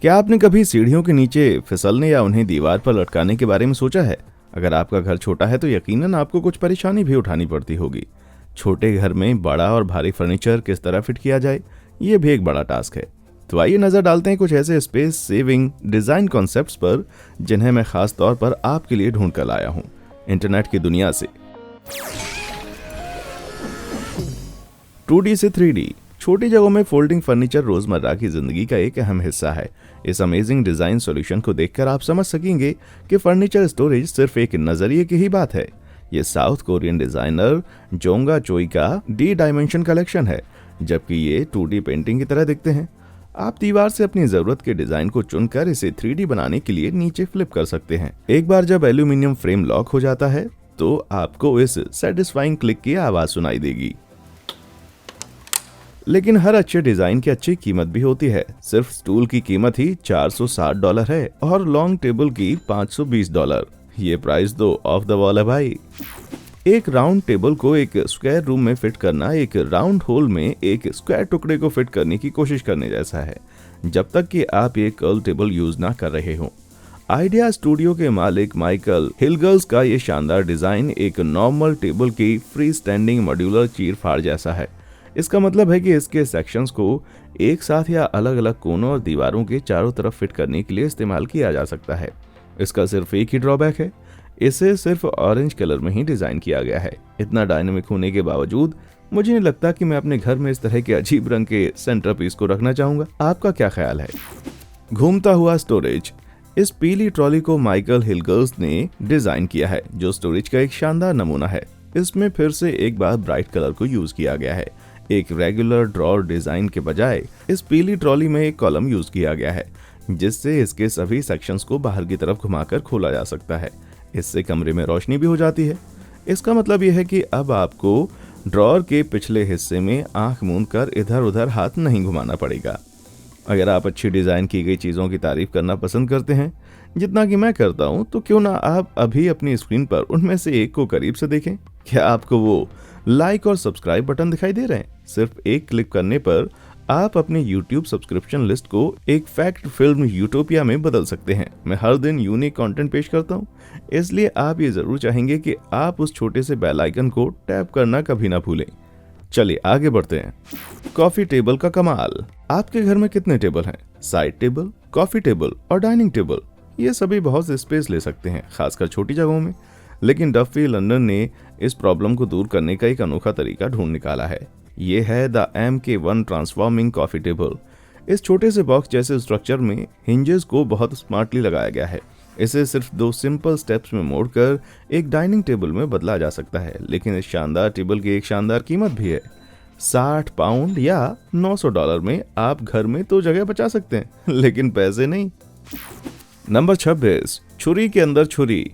क्या आपने कभी सीढ़ियों के नीचे फिसलने या उन्हें दीवार पर लटकाने के बारे में सोचा है? अगर आपका घर छोटा है तो यकीनन आपको कुछ परेशानी भी उठानी पड़ती होगी। छोटे घर में बड़ा और भारी फर्नीचर किस तरह फिट किया जाए, ये भी एक बड़ा टास्क है। तो आइए नजर डालते हैं कुछ ऐसे स्पेस सेविंग डिजाइन कॉन्सेप्ट्स पर जिन्हें मैं खास तौर पर आपके लिए ढूंढ कर लाया हूं इंटरनेट की दुनिया से। 2D से 3D छोटी जगहों में फोल्डिंग फर्नीचर रोजमर्रा की जिंदगी का एक अहम हिस्सा है। इस अमेजिंग डिजाइन सॉल्यूशन को देखकर आप समझ सकेंगे कि फर्नीचर स्टोरेज सिर्फ एक नजरिए की ही बात है। ये साउथ कोरियन डिजाइनर जोंगा चोई का डी डायमेंशन कलेक्शन है, जबकि ये 2D पेंटिंग की तरह दिखते हैं। आप दीवार से अपनी जरूरत के डिजाइन को चुनकर इसे 3D बनाने के लिए नीचे फ्लिप कर सकते हैं। एक बार जब एल्यूमिनियम फ्रेम लॉक हो जाता है तो आपको इस सेटिस्फाइंग क्लिक की आवाज सुनाई देगी। लेकिन हर अच्छे डिजाइन की अच्छी कीमत भी होती है। सिर्फ स्टूल की कीमत ही $460 है और लॉन्ग टेबल की $520। ये प्राइस तो ऑफ द वॉल है भाई। एक राउंड टेबल को एक स्क्वायर रूम में फिट करना एक राउंड होल में एक स्क्वायर टुकड़े को फिट करने की कोशिश करने जैसा है, जब तक कि आप ये कर्ल टेबल यूज ना कर रहे हो। आइडिया स्टूडियो के मालिक माइकल हिलगर्स का ये शानदार डिजाइन एक नॉर्मल टेबल की फ्री स्टैंडिंग मॉड्यूलर चीर फाड़ जैसा है। इसका मतलब है कि इसके सेक्शंस को एक साथ या अलग अलग कोनों और दीवारों के चारों तरफ फिट करने के लिए इस्तेमाल किया जा सकता है। इसका सिर्फ एक ही ड्रॉबैक है, इसे सिर्फ ऑरेंज कलर में ही डिजाइन किया गया है। इतना डायनामिक होने के बावजूद मुझे नहीं लगता कि मैं अपने घर में इस तरह के अजीब रंग के सेंटर पीस को रखना चाहूंगा। आपका क्या ख्याल है? घूमता हुआ स्टोरेज। इस पीली ट्रॉली को माइकल हिलगर्स ने डिजाइन किया है, जो स्टोरेज का एक शानदार नमूना है। इसमें फिर से एक बार ब्राइट कलर को यूज किया गया है। एक रेगुलर ड्रॉर डिजाइन के बजाय इस पीली ट्रॉली में एक कॉलम यूज किया गया है, जिससे इसके सभी सेक्शंस को बाहर की तरफ घुमाकर खोला जा सकता है। इससे कमरे में रोशनी भी हो जाती है। इसका मतलब यह है कि अब आपको ड्रॉर के पिछले हिस्से में आंख मूंद कर इधर उधर हाथ नहीं घुमाना पड़ेगा। अगर आप अच्छी डिजाइन की गई चीजों की तारीफ करना पसंद करते हैं, जितना कि मैं करता हूं, तो क्यों ना आप अभी अपनी स्क्रीन पर उनमें से एक को करीब से देखें। क्या आपको वो लाइक और सब्सक्राइब बटन दिखाई दे रहे हैं? सिर्फ एक क्लिक करने पर आप अपनी YouTube सब्सक्रिप्शन लिस्ट को एक फैक्ट फिल्म यूटोपिया में बदल सकते हैं। मैं हर दिन यूनिक कंटेंट पेश करता हूं, इसलिए आप ये जरूर चाहेंगे कि आप उस छोटे से बेल आइकन को टैप करना कभी ना भूलें। चलिए आगे बढ़ते हैं। कॉफी टेबल का कमाल। आपके घर में कितने टेबल हैं? साइड टेबल, कॉफी टेबल और डाइनिंग टेबल। ये सभी बहुत स्पेस ले सकते हैं, खासकर छोटी जगहों में। लेकिन डफी लंदन ने इस प्रॉब्लम को दूर करने का एक अनोखा तरीका ढूंढ निकाला है। ये है the MK1 transforming coffee table. इस छोटे से बॉक्स जैसे स्ट्रक्चर में हिंजेस को बहुत स्मार्टली लगाया गया है। इसे सिर्फ 2 सिंपल स्टेप्स में मोड़कर एक डाइनिंग टेबल में बदला जा सकता है। लेकिन इस शानदार टेबल की एक शानदार कीमत भी है। 60 पाउंड या $900 में आप घर में तो जगह बचा सकते हैं, लेकिन पैसे नहीं। नंबर 26, छुरी के अंदर छुरी।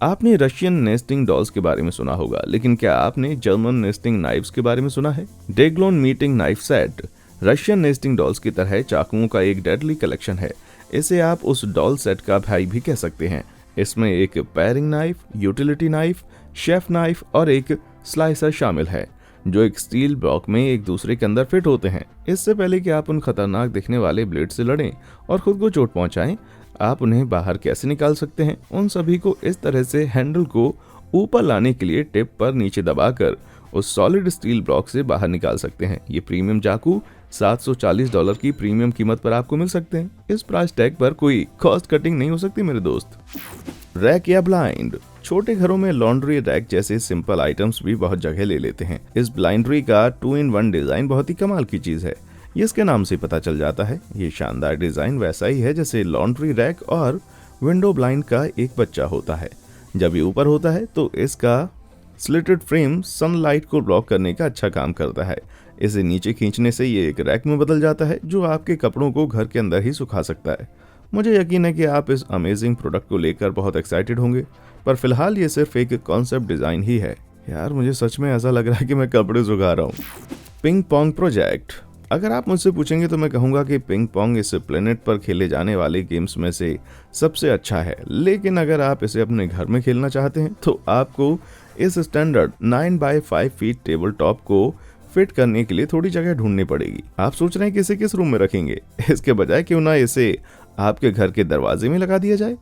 आपने रशियन नेस्टिंग डॉल्स के बारे में सुना होगा, लेकिन क्या आपने जर्मन नेस्टिंग नाइफ्स के बारे में सुना है? Deglon meeting knife set Russian nesting dolls की तरह चाकुओं का एक डेडली कलेक्शन है। इसे आप उस डॉल सेट का भाई भी कह सकते हैं। इसमें एक pairing knife, utility knife, chef knife और एक स्लाइसर शामिल है, जो एक स्टील ब्लॉक में एक दूसरे के अंदर फिट होते हैं। इससे पहले कि आप उन खतरनाक दिखने वाले ब्लेड से लड़ें और खुद को चोट पहुंचाएं, आप उन्हें बाहर कैसे निकाल सकते हैं? उन सभी को इस तरह से हैंडल को ऊपर लाने के लिए टिप पर नीचे दबाकर उस सॉलिड स्टील ब्लॉक से बाहर निकाल सकते हैं। ये प्रीमियम चाकू $740 की प्रीमियम कीमत पर आपको मिल सकते हैं। इस प्राइस टैग पर कोई कॉस्ट कटिंग नहीं हो सकती मेरे दोस्त। रैक या ब्लाइंड। छोटे घरों में लॉन्ड्री रैक जैसे सिंपल आइटम्स भी बहुत जगह ले लेते हैं। इस ब्लाइंड्री का 2-in-1 डिजाइन बहुत ही कमाल की चीज है। ये इसके नाम से पता चल जाता है। ये शानदार डिजाइन वैसा ही है जैसे लॉन्ड्री रैक और विंडो ब्लाइंड का एक बच्चा होता है। जब ये ऊपर होता है तो इसका स्लिटेड फ्रेम सनलाइट को ब्लॉक करने का अच्छा काम करता है। इसे नीचे खींचने से ये एक रैक में बदल जाता है, जो आपके कपड़ों को घर के अंदर ही सुखा सकता है। मुझे यकीन है कि आप इस अमेजिंग प्रोडक्ट को लेकर बहुत एक्साइटेड होंगे, पर फिलहाल ये सिर्फ एक कॉन्सेप्ट डिजाइन ही है। यार मुझे सच में ऐसा लग रहा है कि मैं कपड़े सुखा रहा हूँ। Ping pong project. अगर आप मुझसे पूछेंगे तो मैं कहूँगा कि पिंग पोंग इस प्लेनेट पर खेले जाने वाले गेम्स में से सबसे अच्छा है। लेकिन अगर आप इसे अपने घर में खेलना चाहते हैं तो आपको इस standard 9x5 feet table top को फिट करने के लिए थोड़ी जगह ढूंढनी पड़ेगी। आप सोच रहे हैं कि इसे किस रूम में रखेंगे? इसके बजाय क्यों ना इसे आपके घर के दरवाजे में लगा दिया जाए।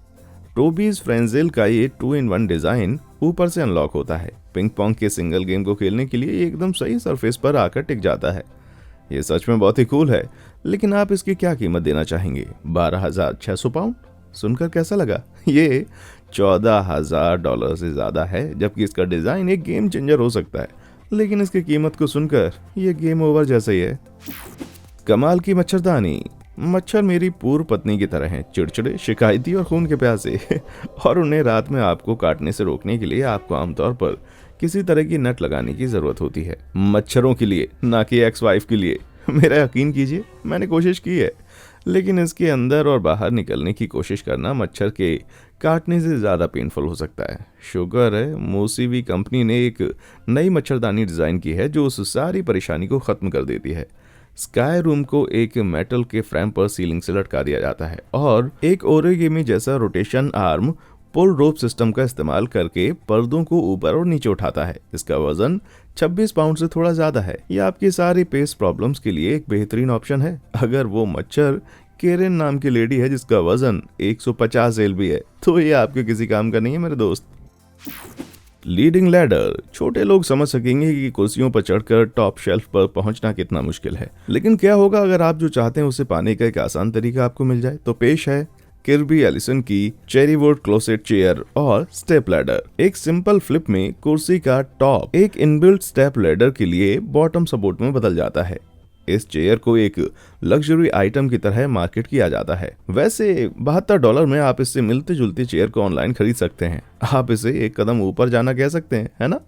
टोबीज फ्रेंजेल का ये 2-in-1 डिजाइन ऊपर से अनलॉक होता है। पिंग पोंग के सिंगल गेम को खेलने के लिए ये एकदम सही सरफेस पर आकर टिक जाता है। ये सच में बहुत ही कूल है, लेकिन आप इसकी क्या कीमत देना चाहेंगे? 12,600 पाउंड। सुनकर कैसा लगा? ये $14,000 से ज्यादा है, जबकि इसका डिजाइन एक गेम चेंजर हो सकता है, लेकिन इसकी कीमत को सुनकर ये गेम ओवर जैसा ही है। कमाल की मच्छरदानी। मच्छर मेरी पूर्व पत्नी की तरह हैं, चिड़चिड़े, शिकायती और खून के प्यासे और उन्हें रात में आपको काटने से रोकने के लिए आपको आमतौर पर किसी तरह की नट लगाने की जरूरत होती है। मच्छरों के लिए, ना कि एक्स वाइफ के लिए। मेरा यकीन कीजिए, मैंने कोशिश की है, लेकिन इसके अंदर और बाहर निकलने की कोशिश करना मच्छर के काटने से ज़्यादा पेनफुल हो सकता है। शुगर है मोसीवी कंपनी ने एक नई मच्छरदानी डिज़ाइन की है जो उस सारी परेशानी को ख़त्म कर देती है। स्काई रूम को एक मेटल के फ्रेम पर सीलिंग से लटका दिया जाता है और एक ओरिगेमी जैसा रोटेशन आर्म पुल रोप सिस्टम का इस्तेमाल करके पर्दों को ऊपर और नीचे उठाता है। इसका वजन 26 पाउंड से थोड़ा ज्यादा है। यह आपकी सारी पेस्ट प्रॉब्लम्स के लिए एक बेहतरीन ऑप्शन है। अगर वो मच्छर केरेन नाम की लेडी है जिसका वजन 150 LB है, तो ये आपके किसी काम का नहीं है मेरे दोस्त। Leading ladder. छोटे लोग समझ सकेंगे कि कुर्सियों पर चढ़कर टॉप शेल्फ पर पहुंचना कितना मुश्किल है, लेकिन क्या होगा अगर आप जो चाहते हैं उसे पाने का एक आसान तरीका आपको मिल जाए। तो पेश है किर्बी एलिसन की चेरीवुड क्लोसेट चेयर और स्टेप लैडर। एक सिंपल फ्लिप में कुर्सी का टॉप एक इनबिल्ट स्टेप लैडर के लिए बॉटम सपोर्ट में बदल जाता है। इस चेयर को एक लग्जरी आइटम की तरह मार्केट किया जाता है। वैसे $72 में आप इससे मिलती जुलती चेयर को ऑनलाइन खरीद सकते हैं। आप इसे एक कदम ऊपर जाना कह सकते हैं, है ना?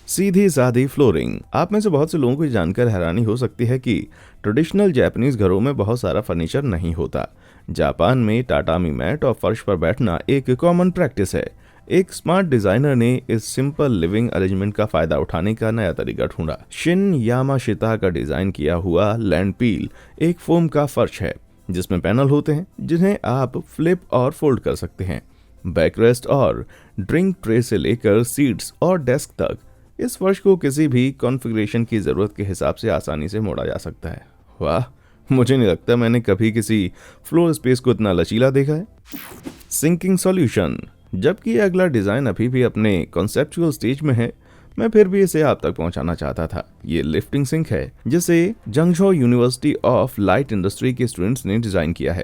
सीधी सादी फ्लोरिंग। आप में से बहुत से लोगों को जानकर हैरानी हो सकती है कि ट्रेडिशनल जापानीज घरों में बहुत सारा फर्नीचर नहीं होता। जापान में टाटामी मैट और फर्श पर बैठना एक कॉमन प्रैक्टिस है। एक स्मार्ट डिजाइनर ने इस सिंपल लिविंग अरेंजमेंट का फायदा उठाने का नया तरीका ढूंढा। शिन यामाशिता का डिजाइन किया हुआ लैंड पील एक फोम का फर्श है जिसमें पैनल होते हैं जिन्हें आप फ्लिप और फोल्ड कर सकते हैं। बैकरेस्ट और ड्रिंक ट्रे से लेकर सीट्स और डेस्क तक इस फर्श को किसी भी कॉन्फ़िगरेशन की जरूरत के हिसाब से आसानी से मोड़ा जा सकता है। वाह, मुझे नहीं लगता मैंने कभी किसी फ्लोर स्पेस को इतना लचीला देखा है। Sinking solution. जबकि यह अगला डिजाइन अभी भी अपने कॉन्सेप्चुअल स्टेज में है, मैं फिर भी इसे आप तक पहुंचाना चाहता था। ये लिफ्टिंग सिंक है जिसे जंगझो यूनिवर्सिटी ऑफ लाइट इंडस्ट्री के स्टूडेंट्स ने डिजाइन किया है।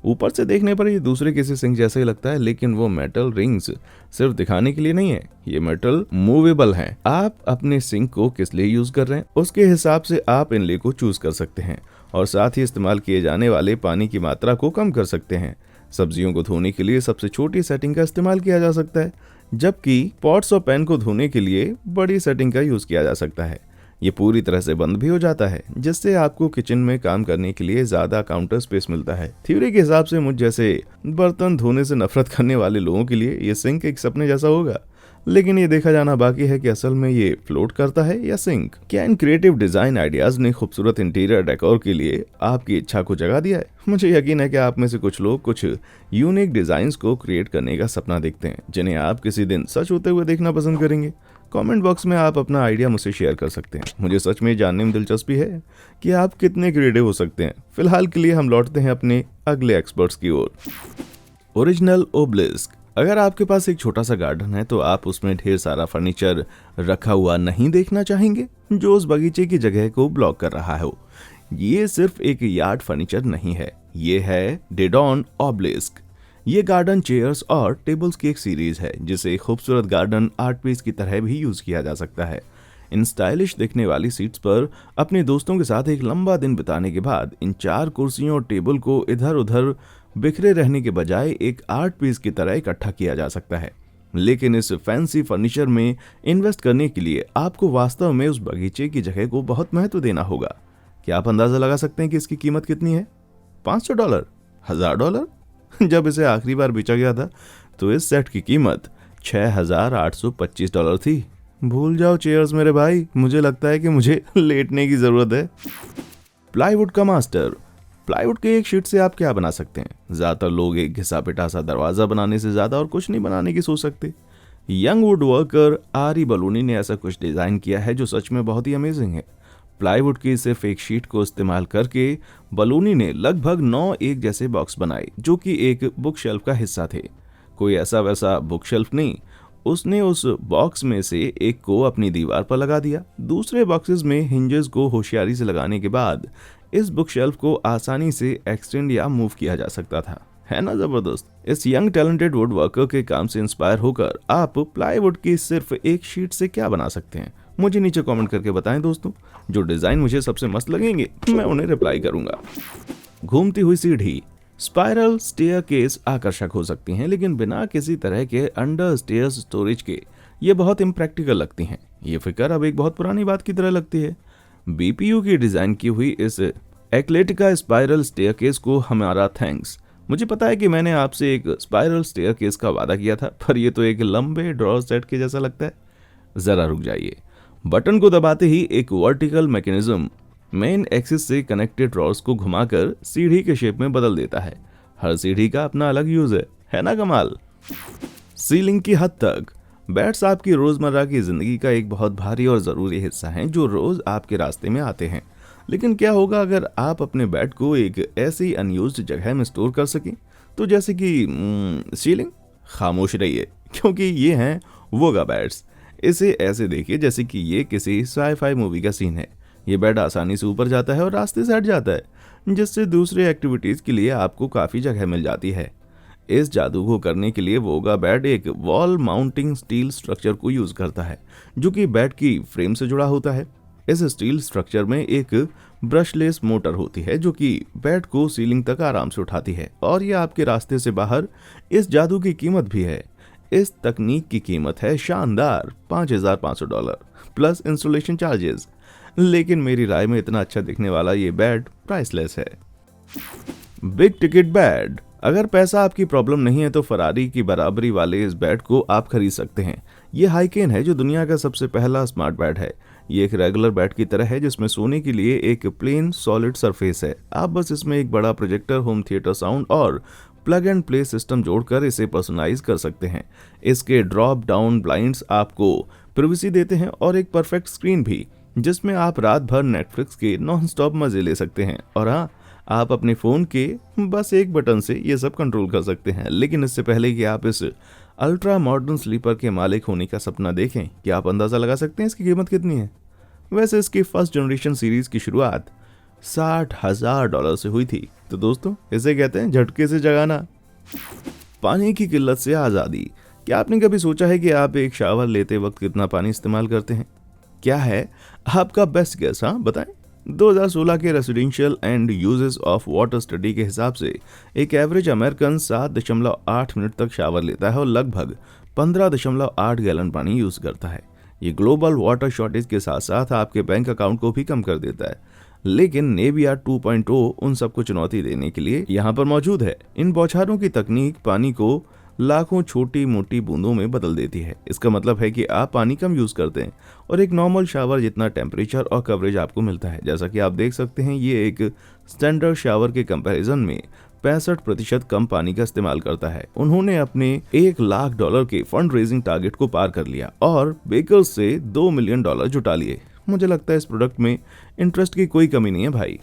ऊपर से देखने पर ये दूसरे किसी सिंक जैसा ही लगता है, लेकिन वो मेटल रिंग्स सिर्फ दिखाने के लिए नहीं है, ये मेटल मूवेबल हैं। आप अपने सिंक को किस लिए यूज कर रहे हैं उसके हिसाब से आप इनले को चूज कर सकते हैं और साथ ही इस्तेमाल किए जाने वाले पानी की मात्रा को कम कर सकते हैं। सब्जियों को धोने के लिए सबसे छोटी सेटिंग का इस्तेमाल किया जा सकता है, जबकि पॉट्स और पैन को धोने के लिए बड़ी सेटिंग का यूज किया जा सकता है। ये पूरी तरह से बंद भी हो जाता है, जिससे आपको किचन में काम करने के लिए ज्यादा काउंटर स्पेस मिलता है। थ्योरी के हिसाब से मुझ जैसे बर्तन धोने से नफरत करने वाले लोगों के लिए ये सिंक एक सपने जैसा होगा, लेकिन ये देखा जाना बाकी है कि असल में ये फ्लोट करता है या सिंक। क्या इन क्रिएटिव डिजाइन आइडियाज ने खूबसूरत इंटीरियर डेकोर के लिए आपकी इच्छा को जगा दिया है? मुझे यकीन है कि आप में से कुछ लोग कुछ यूनिक डिजाइन्स को क्रिएट करने का सपना देखते हैं, जिन्हें आप किसी दिन सच होते हुए देखना पसंद करेंगे। कमेंट बॉक्स में आप अपना आइडिया मुझसे शेयर कर सकते हैं। मुझे सच में जानने में दिलचस्पी है कि आप कितने क्रिएटिव हो सकते हैं। फिलहाल के लिए हम लौटते हैं अपने अगले एक्सपर्ट्स की ओर। ओरिजिनल ओबलिस्क। अगर आपके पास एक छोटा सा गार्डन है तो आप उसमें ढेर सारा फर्नीचर रखा हुआ नहीं देखना चाहेंगे जो उस बगीचे की जगह को ब्लॉक कर रहा हो। ये सिर्फ एक यार्ड फर्नीचर नहीं है, ये है डेडॉन ओबलिस्क। ये गार्डन चेयर्स और टेबल्स की एक सीरीज है जिसे खूबसूरत गार्डन आर्ट पीस की तरह भी यूज किया जा सकता है। इन स्टाइलिश दिखने वाली सीट्स पर अपने दोस्तों के साथ एक लंबा दिन बिताने के बाद इन 4 कुर्सियों और टेबल को इधर उधर बिखरे रहने के बजाय एक आर्ट पीस की तरह इकट्ठा किया जा सकता है। लेकिन इस फैंसी फर्नीचर में इन्वेस्ट करने के लिए आपको वास्तव में उस बगीचे की जगह को बहुत महत्व देना होगा। क्या आप अंदाजा लगा सकते हैं कि इसकी कीमत कितनी है? $500? $1000? जब इसे आखिरी बार बेचा गया था तो इस सेट की कीमत $6825 थी। भूल जाओ चेयर्स मेरे भाई, मुझे लगता है कि मुझे लेटने की जरूरत है। प्लाईवुड का मास्टर। प्लाईवुड के एक शीट से आप क्या बना सकते हैं? ज्यादातर लोग एक घिसा पिटा सा दरवाजा बनाने से ज्यादा और कुछ नहीं बनाने की सोच सकते। यंग वुड वर्कर आरी बलूनी ने ऐसा कुछ डिजाइन किया है जो सच में बहुत ही अमेजिंग है। प्लाईवुड की सिर्फ एक शीट को इस्तेमाल करके बलूनी ने लगभग 9 एक जैसे बॉक्स बनाए जो कि एक बुक शेल्फ का हिस्सा थे। कोई ऐसा वैसा बुक शेल्फ नहीं, उसने उस बॉक्स में से एक को अपनी दीवार पर लगा दिया। दूसरे बॉक्सेस में हिंजेस को होशियारी से लगाने के बाद इस बुक शेल्फ को आसानी से एक्सटेंड या मूव किया जा सकता था। है ना जबरदस्त। इस यंग टैलेंटेड वुड वर्कर के काम से इंस्पायर होकर आप प्लाईवुड की सिर्फ एक शीट से क्या बना सकते हैं, मुझे नीचे कमेंट करके बताएं दोस्तों। जो डिजाइन मुझे सबसे मस्त लगेंगे मैं उन्हें रिप्लाई करूंगा। घूमती हुई सीढ़ी। स्पाइरल स्टेयरकेस आकर्षक हो सकती हैं, लेकिन बिना किसी तरह के अंडर स्टेयर्स स्टोरेज के ये बहुत इम्प्रैक्टिकल लगती हैं। ये फिक्र अब एक बहुत पुरानी बात की तरह लगती है। बीपीयू की डिजाइन की हुई इस एक्लेटिका स्पाइरल स्टेयरकेस को हमारा थैंक्स। मुझे पता है कि मैंने आपसे एक स्पाइरल स्टेयरकेस का वादा किया था, पर ये तो एक लंबे ड्रॉ सेट के जैसा लगता है। जरा रुक जाइए। बटन को दबाते ही एक वर्टिकल मैकेनिज्म मेन एक्सिस से कनेक्टेड ड्रॉर्स को घुमाकर सीढ़ी के शेप में बदल देता है। हर सीढ़ी का अपना अलग यूज है ना कमाल। सीलिंग की हद तक। बैट्स आपकी रोजमर्रा की जिंदगी का एक बहुत भारी और जरूरी हिस्सा हैं जो रोज आपके रास्ते में आते हैं। लेकिन क्या होगा अगर आप अपने बैट को एक ऐसी अनयूज्ड जगह में स्टोर कर सकें, तो जैसे कि सीलिंग। खामोश रहिए, क्योंकि ये हैं वोगा बैट्स। इसे ऐसे देखिए जैसे कि ये किसी साई-फाई मूवी का सीन है। ये बैट आसानी से ऊपर जाता है और रास्ते से हट जाता है, जिससे दूसरे एक्टिविटीज के लिए आपको काफी जगह मिल जाती है। इस जादू को करने के लिए वोगा बैट एक वॉल माउंटिंग स्टील स्ट्रक्चर को यूज करता है, जो कि बैट की फ्रेम से जुड़ा होता है। इस स्टील स्ट्रक्चर में एक ब्रशलेस मोटर होती है जो कि बैट को सीलिंग तक आराम से उठाती है, और यह आपके रास्ते से बाहर। इस जादू की कीमत भी है। इस तकनीक की कीमत है शानदार $5,500 प्लस इंस्टॉलेशन चार्जेस। लेकिन मेरी राय में इतना अच्छा दिखने वाला ये बैट प्राइसलेस है। Big ticket bat. अगर पैसा आपकी प्रॉब्लम नहीं है तो फरारी की बराबरी वाले इस बैट को आप खरीद सकते हैं। ये हाइकेन है जो दुनिया का सबसे पहला स्मार्ट बैट है। ये एक रेगुलर बैट की तरह है जिसमें सोने के लिए एक प्लेन सॉलिड सरफेस है। आप बस इसमें एक बड़ा प्रोजेक्टर, होम थिएटर साउंड और प्लग एंड प्ले सिस्टम जोड़कर इसे पर्सनलाइज कर सकते हैं। इसके ड्रॉप डाउन ब्लाइंड्स आपको प्राइवेसी देते हैं और एक परफेक्ट स्क्रीन भी, जिसमें आप रात भर नेटफ्लिक्स के नॉन स्टॉप मजे ले सकते हैं। और हाँ, आप अपने फोन के बस एक बटन से ये सब कंट्रोल कर सकते हैं। लेकिन इससे पहले कि आप इस अल्ट्रा मॉडर्न स्लीपर के मालिक होने का सपना देखें, क्या आप अंदाजा लगा सकते हैं इसकी कीमत कितनी है? वैसे इसकी फर्स्ट जनरेशन सीरीज की शुरुआत $60,000 से हुई थी। तो दोस्तों, इसे कहते हैं झटके से जगाना। पानी की किल्लत से आज़ादी। क्या आपने कभी सोचा है कि आप एक शावर लेते वक्त कितना पानी इस्तेमाल करते हैं? क्या है आपका बेस्ट गेस? हाँ बताएं। 2016 के residential and uses of water study के हिसाब से एक एवरेज अमेरिकन 7.8 मिनट तक शावर लेता है और लगभग 15.8 गैलन पानी यूज करता है। ये ग्लोबल वाटर शॉर्टेज के साथ साथ आपके बैंक अकाउंट को भी कम कर देता है। लेकिन नेविया 2.0 उन सबको चुनौती देने के लिए यहाँ पर मौजूद है। इन बौछारों की तकनीक पानी को लाखों छोटी मोटी बूंदों में बदल देती है। इसका मतलब है कि आप पानी कम यूज करते हैं और एक नॉर्मल शावर जितना टेम्परेचर और कवरेज आपको मिलता है। जैसा कि आप देख सकते हैं, ये एक स्टैंडर्ड शावर के कंपैरिजन में 65% कम पानी का इस्तेमाल करता है। उन्होंने अपने $1 लाख के फंड रेजिंग टारगेट को पार कर लिया और बेकर्स से $2 मिलियन जुटा लिए। मुझे लगता है इस प्रोडक्ट में इंटरेस्ट की कोई कमी नहीं है भाई।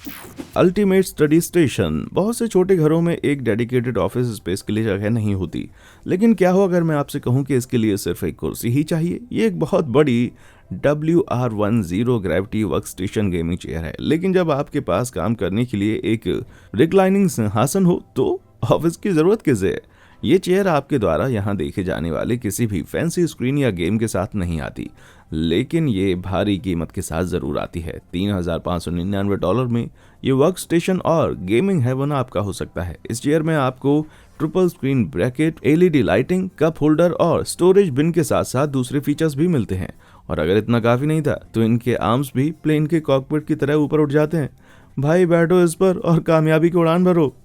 Ultimate study station. बहुत से छोटे घरों में एक डेडिकेटेड ऑफिस स्पेस के लिए जगह नहीं होती, लेकिन क्या हो अगर मैं आपसे कहूं कि इसके लिए सिर्फ एक कुर्सी ही चाहिए। ये एक बहुत बड़ी WR10 gravity work station gaming chair है, लेकिन जब आपके पास काम करने के लिए एक रिक्लाइनिंग सिंहासन हो तो ऑफिस की जरूरत किसे है? ये चेयर आपके द्वारा यहाँ देखे जाने वाले किसी भी फैंसी स्क्रीन या गेम के साथ नहीं आती, लेकिन ये भारी कीमत के साथ जरूर आती है। $3,599 में ये वर्क स्टेशन और गेमिंग हेवन आपका हो सकता है। इस चेयर में आपको triple screen bracket, LED lighting, cup holder और स्टोरेज बिन के साथ साथ दूसरे फीचर्स भी मिलते हैं। और अगर इतना काफी नहीं था तो इनके आर्म्स भी प्लेन के कॉकपिट की तरह ऊपर उठ जाते हैं। भाई बैठो इस पर और कामयाबी की उड़ान भरो।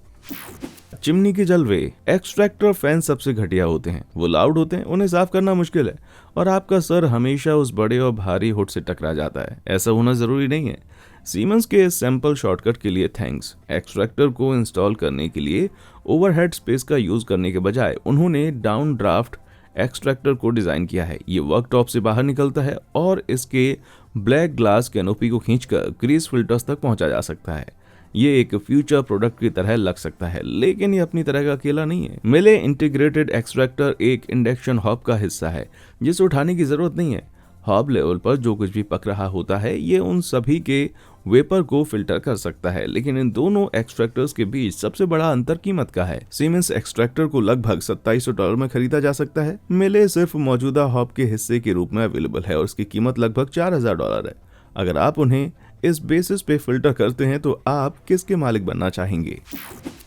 चिमनी के जलवे। एक्सट्रैक्टर फैन सबसे घटिया होते हैं। वो लाउड होते हैं, उन्हें साफ करना मुश्किल है और आपका सर हमेशा उस बड़े और भारी हुड से टकरा जाता है। ऐसा होना जरूरी नहीं है। सीमेंस के सैंपल शॉर्टकट के लिए थैंक्स। एक्सट्रैक्टर को इंस्टॉल करने के लिए ओवरहेड स्पेस का यूज करने के बजाय उन्होंने डाउन ड्राफ्ट एक्सट्रैक्टर को डिजाइन किया है। ये वर्कटॉप से बाहर निकलता है और इसके ब्लैक ग्लास कैनोपी को खींचकर क्रीज फिल्टर्स तक पहुंचा जा सकता है। ये एक फ्यूचर प्रोडक्ट की तरह लग सकता है, लेकिन ये अपनी तरह का अकेला नहीं है। मेले इंटीग्रेटेड एक्सट्रैक्टर एक इंडक्शन हॉब का हिस्सा है जिसे उठाने की जरूरत नहीं है। हॉब लेवल पर जो कुछ भी पक रहा होता है ये उन सभी के वेपर को फिल्टर कर सकता है, लेकिन इन दोनों एक्सट्रैक्टर्स के बीच सबसे बड़ा अंतर कीमत का है। सीमेंस एक्सट्रैक्टर को लगभग $2700 में खरीदा जा सकता है। मेले सिर्फ मौजूदा हॉब के हिस्से के रूप में अवेलेबल है और उसकी कीमत लगभग $4000 है। अगर आप उन्हें इस बेसिस पे फिल्टर करते हैं तो आप किसके मालिक बनना चाहेंगे?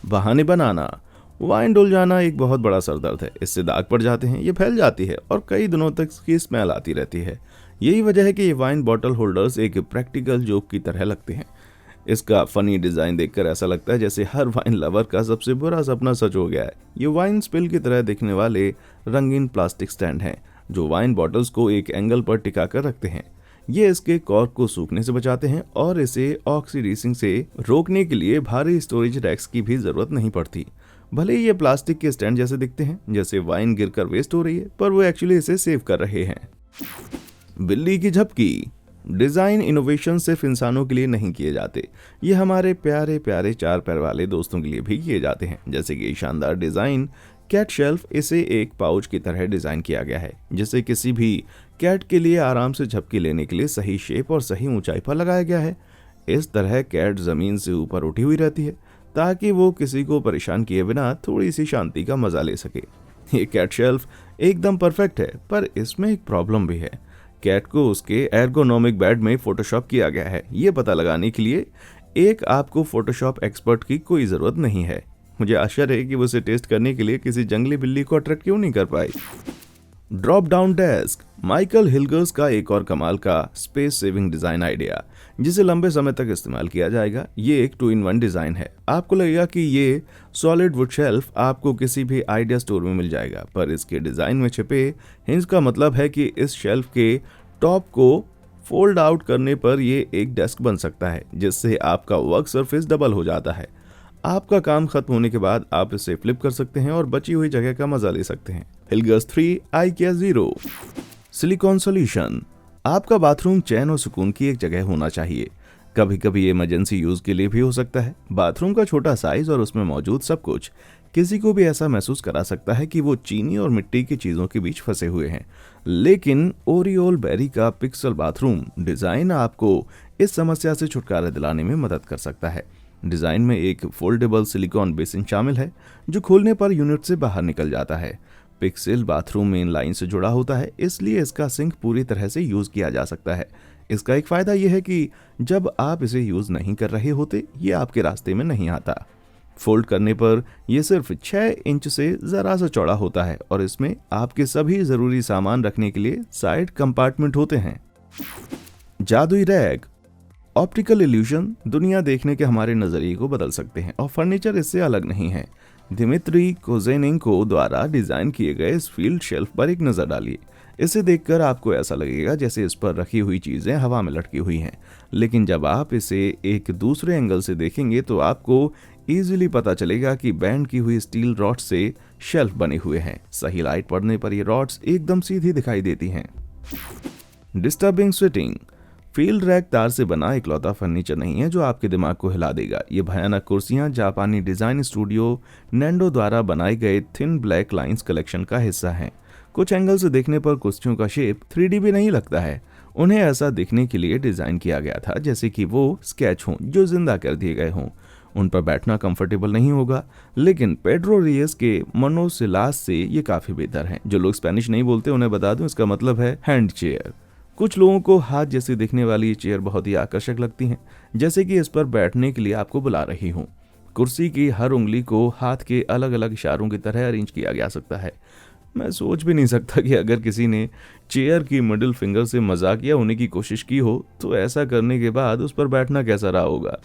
बहाने बनाना। वाइन डुल जाना एक बहुत बड़ा सरदर्द है। इससे दाग पड़ जाते हैं, ये फैल जाती है और कई दिनों तक इसकी स्मेल आती रहती है। यही वजह है कि ये वाइन बॉटल होल्डर्स एक प्रैक्टिकल जोक की तरह लगते हैं। इसका फनी डिजाइन देखकर ऐसा लगता है जैसे हर वाइन लवर का सबसे बुरा सपना सच हो गया है। ये वाइन स्पिल की तरह दिखने वाले रंगीन प्लास्टिक स्टैंड हैं जो वाइन बॉटल्स को एक एंगल पर टिका कर रखते हैं। ये इसके कॉर्क को सूखने से बचाते हैं और इसे ऑक्सीडाइजिंग से रोकने के लिए भारी स्टोरेज रैक्स की भी जरूरत नहीं पड़ती। भले ही ये प्लास्टिक के स्टैंड जैसे दिखते हैं, जैसे वाइन गिरकर वेस्ट हो रही है, पर वो एक्चुअली इसे सेव कर रहे हैं। बिल्ली की झपकी। डिजाइन इनोवेशन सिर्फ इंसानों के लिए नहीं किए जाते, ये हमारे प्यारे प्यारे 4 पैर वाले दोस्तों के लिए भी किए जाते हैं। जैसे कि शानदार डिजाइन कैट शेल्फ, इसे एक पाउच की तरह डिजाइन किया गया है जिसे किसी भी कैट के लिए आराम से झपकी लेने के लिए सही शेप और सही ऊंचाई पर लगाया गया है। इस तरह कैट जमीन से ऊपर उठी हुई रहती है ताकि वो किसी को परेशान किए बिना थोड़ी सी शांति का मजा ले सके। ये कैट शेल्फ एकदम परफेक्ट है, पर इसमें एक प्रॉब्लम भी है। कैट को उसके एर्गोनॉमिक बेड में फोटोशॉप किया गया है। ये पता लगाने के लिए एक आपको फोटोशॉप एक्सपर्ट की कोई जरूरत नहीं है। मुझे आश्चर्य है कि वो इसे टेस्ट करने के लिए किसी जंगली बिल्ली को अट्रैक्ट क्यों नहीं कर पाई। Drop down desk. Michael Hilgers का एक और कमाल का स्पेस सेविंग डिजाइन आइडिया जिसे लंबे समय तक इस्तेमाल किया जाएगा। ये एक 2-in-1 डिजाइन है। आपको लगेगा कि ये सॉलिड वुड शेल्फ आपको किसी भी आइडिया स्टोर में मिल जाएगा, पर इसके डिजाइन में छिपे हिंज का मतलब है कि इस शेल्फ के टॉप को फोल्ड आउट करने पर ये एक डेस्क बन सकता है जिससे आपका वर्क सरफेस डबल हो जाता है। आपका काम खत्म होने के बाद आप इसे फ्लिप कर सकते हैं और बची हुई जगह का मजा ले सकते हैं। हिलगर्स 3 IKEA Zero। Silicon solution. आपका बाथरूम चैन और सुकून की एक जगह होना चाहिए। कभी कभी इमरजेंसी यूज के लिए भी हो सकता है। बाथरूम का छोटा साइज और उसमें मौजूद सब कुछ किसी को भी ऐसा महसूस करा सकता है कि वो चीनी और मिट्टी की चीजों के बीच फंसे हुए हैं, लेकिन ओरियोल बेरी का पिक्सल बाथरूम डिजाइन आपको इस समस्या से छुटकारा दिलाने में मदद कर सकता है। डिजाइन में एक फोल्डेबल सिलिकॉन बेसिन शामिल है जो खोलने पर यूनिट से बाहर निकल जाता है। पिक्सल बाथरूम मेन लाइन से जुड़ा होता है, इसलिए इसका सिंक पूरी तरह से यूज किया जा सकता है। इसका एक फायदा यह है कि जब आप इसे यूज नहीं कर रहे होते, ये आपके रास्ते में नहीं आता। फोल्ड करने पर यह सिर्फ 6 इंच से जरा सा चौड़ा होता है और इसमें आपके सभी जरूरी सामान रखने के लिए साइड कंपार्टमेंट होते हैं। जादुई रैक। ऑप्टिकल इल्यूजन दुनिया देखने के हमारे नजरिए को बदल सकते हैं और फर्नीचर इससे अलग नहीं है। दिमित्री कोजेनेंको द्वारा डिजाइन किए गए इस फील्ड शेल्फ पर एक नजर डालिए। इसे देखकर आपको ऐसा लगेगा जैसे इस पर रखी हुई चीजें हवा में लटकी हुई हैं, लेकिन जब आप इसे एक दूसरे एंगल से देखेंगे तो आपको इजीली पता चलेगा कि बैंड की हुई स्टील रॉड्स से शेल्फ बने हुए हैं। सही लाइट पड़ने पर ये रॉड्स एकदम सीधी दिखाई देती हैं। Disturbing sweating. फील्ड रैक तार से बना इकलौता फर्नीचर नहीं है जो आपके दिमाग को हिला देगा। ये भयानक कुर्सियां जापानी डिजाइन स्टूडियो नेंडो द्वारा बनाए गए थिन ब्लैक लाइंस कलेक्शन का हिस्सा हैं। कुछ एंगल से देखने पर कुर्सियों का शेप 3D भी नहीं लगता है। उन्हें ऐसा दिखने के लिए डिजाइन किया गया था जैसे कि वो स्केच हों जो जिंदा कर दिए गए हों। उन पर बैठना कंफर्टेबल नहीं होगा, लेकिन पेड्रो रियस के मोनोसिलास से ये काफी बेहतर हैं। जो लोग स्पेनिश नहीं बोलते उन्हें बता दूं, इसका मतलब है हैंड चेयर। कुछ लोगों को हाथ जैसी दिखने वाली ये चेयर बहुत ही आकर्षक लगती हैं, जैसे कि इस पर बैठने के लिए आपको बुला रही हूँ। कुर्सी की हर उंगली को हाथ के अलग अलग इशारों की तरह अरेंज किया जा सकता है। मैं सोच भी नहीं सकता कि अगर किसी ने चेयर की मिडिल फिंगर से मजाकिया होने की कोशिश की हो तो ऐसा करने के बाद उस पर बैठना कैसा रहा होगा।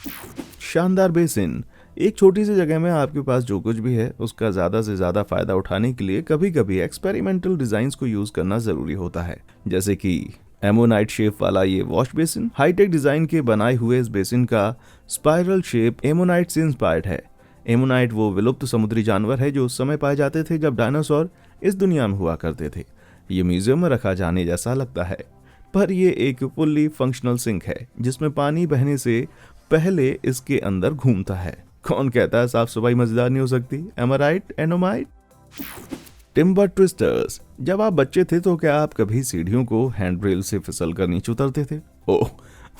शानदार बेसिन। एक छोटी सी जगह में आपके पास जो कुछ भी है उसका ज्यादा से ज्यादा फायदा उठाने के लिए कभी कभी एक्सपेरिमेंटल डिजाइन्स को यूज करना जरूरी होता है, जैसे कि एमोनाइट शेप वाला ये वॉश बेसिन। हाईटेक डिजाइन के बनाए हुए इस बेसिन का स्पाइरल शेप एमोनाइट से इंस्पायर्ड है। एमोनाइट वो विलुप्त समुद्री जानवर है जो उस समय पाए जाते थे जब डायनासोर इस दुनिया में हुआ करते थे। ये म्यूजियम में रखा जाने जैसा लगता है। पर ये एक फुल्ली फंक्शनल सिंक है जिसमें पानी बहने से पहले इसके अंदर घूमता है। कौन कहता है साफ सफाई मजेदार नहीं हो सकती? एम आई राइट एनोमाइट? Timber twisters. जब आप बच्चे थे तो क्या आप कभी सीढ़ियों को हैंडरेल से फिसल कर नीचे उतरते थे? ओह,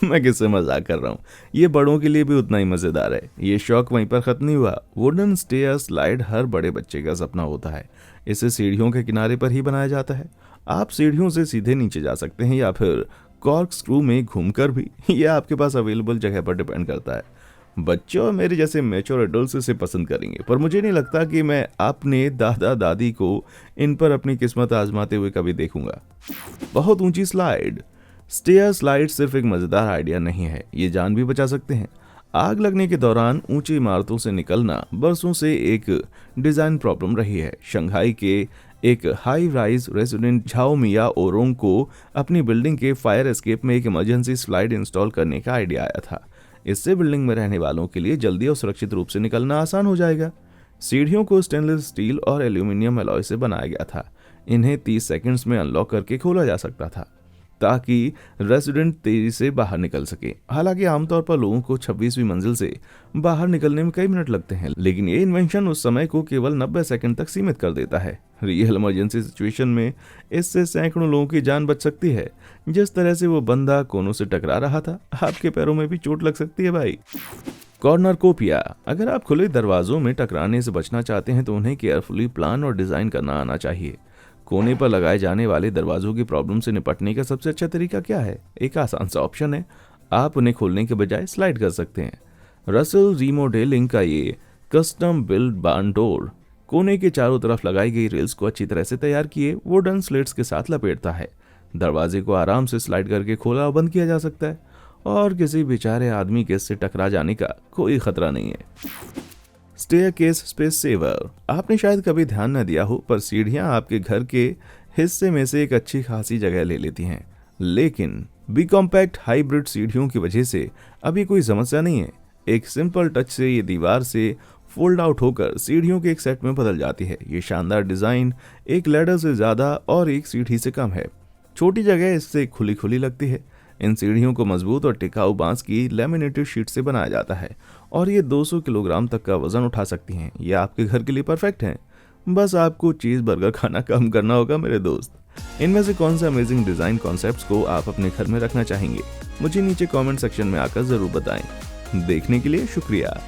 मैं किससे मजाक कर रहा हूँ, ये बड़ों के लिए भी उतना ही मजेदार है। ये शौक वहीं पर खत्म नहीं हुआ। वुडन स्टेयर स्लाइड हर बड़े बच्चे का सपना होता है। इसे सीढ़ियों के किनारे पर ही बनाया जाता है। आप सीढ़ियों से सीधे नीचे जा सकते हैं या फिर कॉर्क स्क्रू में घूमकर भी। यह आपके पास अवेलेबल जगह पर डिपेंड करता है। बच्चे और मेरे जैसे मैच्योर एडल्ट्स इसे पसंद करेंगे, पर मुझे नहीं लगता कि मैं अपने दादा दादी को इन पर अपनी किस्मत आजमाते हुए कभी देखूंगा। बहुत ऊंची स्लाइड। स्टेयर स्लाइड सिर्फ एक मजेदार आइडिया नहीं है, ये जान भी बचा सकते हैं। आग लगने के दौरान ऊंची इमारतों से निकलना बरसों से एक डिजाइन प्रॉब्लम रही है। शंघाई के एक हाई राइज रेजिडेंट झाओ मिया ओरोंग को अपनी बिल्डिंग के फायर एस्केप में एक इमरजेंसी स्लाइड इंस्टॉल करने का आइडिया आया था। इससे बिल्डिंग में रहने वालों के लिए जल्दी और सुरक्षित रूप से निकलना आसान हो जाएगा। सीढ़ियों को स्टेनलेस स्टील और एल्यूमिनियम अलॉय से बनाया गया था। इन्हें 30 सेकंड्स में अनलॉक करके खोला जा सकता था ताकि रेजिडेंट तेजी से बाहर निकल सके। हालांकि आमतौर पर लोगों को 26वीं मंजिल से बाहर निकलने में कई मिनट लगते हैं, लेकिन ये इन्वेंशन उस समय को केवल 90 सेकंड तक सीमित कर देता है। रियल इमरजेंसी सिचुएशन में इससे सैकड़ों लोगों की जान बच सकती है। जिस तरह से वो बंदा कोनों से टकरा रहा था, आपके पैरों में भी चोट लग सकती है भाई। कॉर्नरकोपिया। अगर आप खुले दरवाजों में टकराने से बचना चाहते हैं तो उन्हें केयरफुली प्लान और डिजाइन करना आना चाहिए। कोने पर लगाए जाने वाले दरवाजों की प्रॉब्लम से निपटने का सबसे अच्छा तरीका क्या है? एक आसान सा ऑप्शन है, आप उन्हें खोलने के बजाय स्लाइड कर सकते हैं। रसल रीमॉडेलिंग का ये कस्टम बिल्ड बार्न डोर कोने के चारों तरफ लगाई गई रेल्स को अच्छी तरह से तैयार किए वुडन स्लेट्स के साथ लपेटता है। दरवाजे को आराम से स्लाइड करके खोला और बंद किया जा सकता है और किसी बेचारे आदमी के इससे टकरा जाने का कोई खतरा नहीं है। Staircase space saver. आपने शायद कभी ध्यान न दिया हो, पर सीढ़ियां आपके घर के हिस्से में से एक अच्छी खासी जगह ले लेती हैं। लेकिन बी कॉम्पैक्ट हाइब्रिड सीढ़ियों की वजह से अभी कोई समस्या नहीं है। एक सिंपल टच से ये दीवार से फोल्ड आउट होकर सीढ़ियों के एक सेट में बदल जाती है। ये शानदार डिजाइन एक लैडर से ज्यादा और एक सीढ़ी से कम है। छोटी जगह इससे खुली खुली लगती है। इन सीढ़ियों को मजबूत और टिकाऊ बांस की लैमिनेटेड शीट से बनाया जाता है और ये 200 किलोग्राम तक का वजन उठा सकती हैं। ये आपके घर के लिए परफेक्ट हैं। बस आपको चीज बर्गर खाना कम करना होगा मेरे दोस्त। इनमें से कौन से अमेजिंग डिजाइन कॉन्सेप्ट्स को आप अपने घर में रखना चाहेंगे? मुझे नीचे कमेंट सेक्शन में आकर जरूर बताएं। देखने के लिए शुक्रिया।